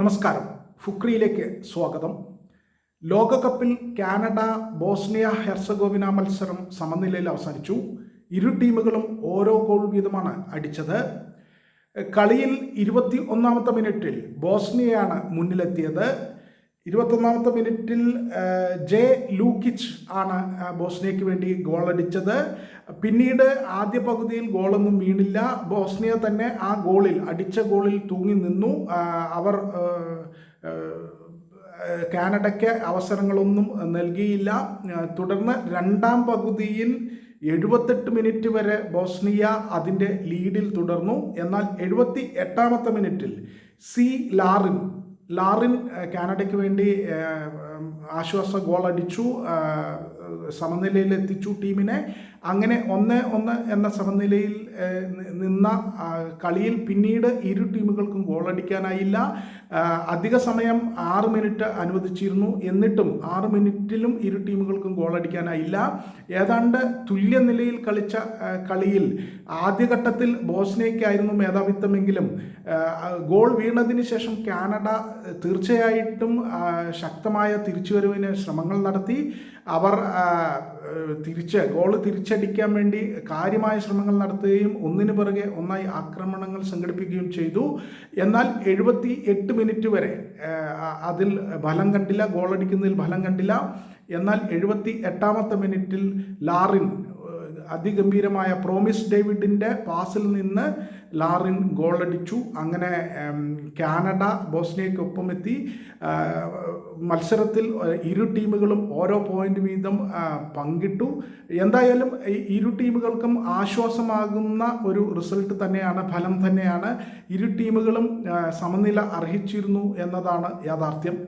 നമസ്കാരം. ഫുക്രിയിലേക്ക് സ്വാഗതം. ലോകകപ്പിൽ കാനഡ ബോസ്നിയ ഹെർസഗോവിന മത്സരം സമനിലയിൽ അവസാനിച്ചു. ഇരു ടീമുകളും ഓരോ ഗോൾ വീതമാണ് അടിച്ചത്. കളിയിൽ 21ാമത്തെ മിനിറ്റിൽ ബോസ്നിയയാണ് മുന്നിലെത്തിയത്. 21ാമത്തെ മിനിറ്റിൽ ജെ ലൂക്കിച്ച് ആണ് ബോസ്നിയയ്ക്ക് വേണ്ടി ഗോളടിച്ചത്. പിന്നീട് ആദ്യ പകുതിയിൽ ഗോളൊന്നും വീണില്ല. ബോസ്നിയ തന്നെ ആ അടിച്ച ഗോളിൽ തൂങ്ങി നിന്നു. അവർ കാനഡയ്ക്ക് അവസരങ്ങളൊന്നും നൽകിയില്ല. തുടർന്ന് രണ്ടാം പകുതിയിൽ 78 മിനിറ്റ് വരെ ബോസ്നിയ അതിൻ്റെ ലീഡിൽ തുടർന്നു. എന്നാൽ 78ാമത്തെ മിനിറ്റിൽ ലാറിൻ കാനഡയ്ക്ക് വേണ്ടി ആശ്വാസ ഗോൾ അടിച്ചു, സമനിലയിൽ എത്തിച്ചു ടീമിനെ. അങ്ങനെ 1-1 എന്ന സമനിലയിൽ നിന്ന കളിയിൽ പിന്നീട് ഇരു ടീമുകൾക്കും ഗോളടിക്കാനായില്ല. അധിക സമയം 6 മിനിറ്റ് അനുവദിച്ചിരുന്നു. എന്നിട്ടും 6 മിനിറ്റിലും ഇരു ടീമുകൾക്കും ഗോളടിക്കാനായില്ല. ഏതാണ്ട് തുല്യ നിലയിൽ കളിച്ച കളിയിൽ ആദ്യഘട്ടത്തിൽ ബോസ്നിയയ്ക്കായിരുന്നു മേധാവിത്വമെങ്കിലും ഗോൾ വീണതിന് ശേഷം കാനഡ തീർച്ചയായിട്ടും ശക്തമായ തിരിച്ചുവരവിന് ശ്രമങ്ങൾ നടത്തി. അവർ ഗോൾ തിരിച്ചടിക്കാൻ വേണ്ടി കാര്യമായ ശ്രമങ്ങൾ നടത്തുകയും ഒന്നിനു പിറകെ ഒന്നായി ആക്രമണങ്ങൾ സംഘടിപ്പിക്കുകയും ചെയ്തു. എന്നാൽ 78 മിനിറ്റ് വരെ അതിൽ ഫലം കണ്ടില്ല, ഗോളടിക്കുന്നതിൽ ഫലം കണ്ടില്ല. എന്നാൽ 78ാമത്തെ മിനിറ്റിൽ ലാറിൻ അതിഗംഭീരമായ പ്രോമിസ് ഡേവിഡിൻ്റെ പാസിൽ നിന്ന് ലാറിൻ ഗോളടിച്ചു. അങ്ങനെ കാനഡ ബോസ്നിയയ്ക്കൊപ്പം എത്തി. മത്സരത്തിൽ ഇരു ടീമുകളും ഓരോ പോയിന്റ് വീതം പങ്കിട്ടു. എന്തായാലും ഇരു ടീമുകൾക്കും ആശ്വാസമാകുന്ന ഒരു റിസൾട്ട് തന്നെയാണ്, ഫലം തന്നെയാണ്. ഇരു ടീമുകളും സമനില അർഹിച്ചിരുന്നു എന്നതാണ് യാഥാർത്ഥ്യം.